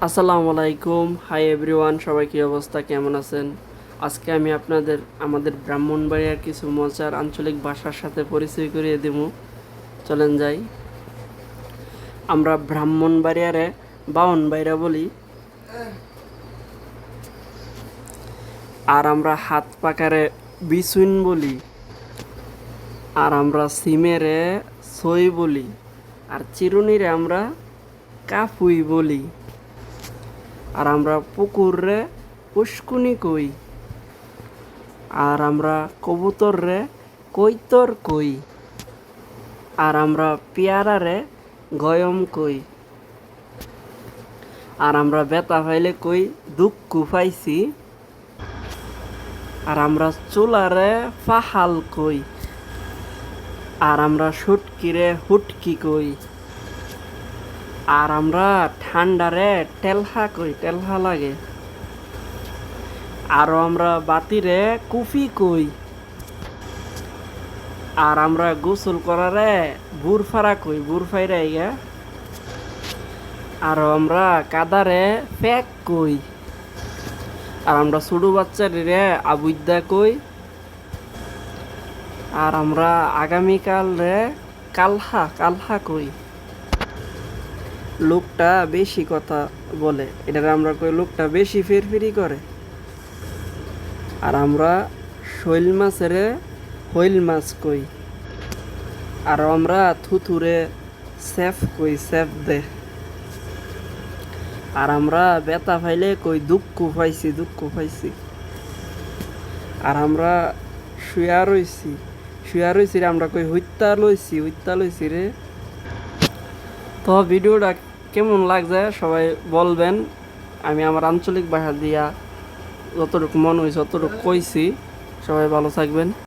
আসসালামু আলাইকুম, hi everyone, সবাই কী অবস্থা, কেমন আছেন? আজকে আমি আপনাদের আমাদের ব্রাহ্মণবাড়িয়ার কিছু মজার আঞ্চলিক ভাষার সাথে পরিচয় করিয়ে দেব। চলেন যাই। আমরা ব্রাহ্মণবাড়িয়ারে বাউন বাইরা বলি, আর আমরা হাত পাকারে বিচুন বলি, আর আমরা সিমেরে সই বলি, আর চিরুনিরে আমরা কাফুই বলি, আর আমরা পুকুরে পুষ্কুনি কই, আর আমরা কবুতররে কৈতর কই, আর আমরা পেয়ারারে গয়ম কই, আর আমরা বেতা ফাইলে কই দুঃখ পাইছি, আর আমরা চুলারে ফাহাল কই, আর আমরা সুটকিরে হুটকি কই, আর আমরা ঠান্ডারে টেলহা কই, টেলহা লাগে, আরও আমরা বাতিরে কুফি কই, আর আমরা গোসল করারে বুরফারা কই, বুরফাইরা ইয়া, আর আমরা কাদারে প্যাক কই, আর আমরা ছোটো বাচ্চারে আবুদ্দা কই, আর আমরা আগামীকাল রে কালহা কালহা কই। লোকটা বেশি কথা বলে, এটা আমরা কই লোকটা বেশি ফিরফিরি করে। আর আমরা শৈল মাছের হইল মাছ কই, আর আমরা থুথুরে সেফ কই, সেফ দে, আর আমরা বেতা ফাইলে কই দুঃখ পাইছি, দুঃখ পাইছি, আর আমরা শুয়া রইছি, শুয়া রইছি রে আমরা কই হত্যা লইছি, হত্যা লইছি রে। তো ভিডিওটা কেমন লাগছে সবাই বলবেন। আমি আমার আঞ্চলিক ভাষা দিয়া যতটুকু মন হয়েছে ততটুকু কইছি। সবাই ভালো থাকবেন।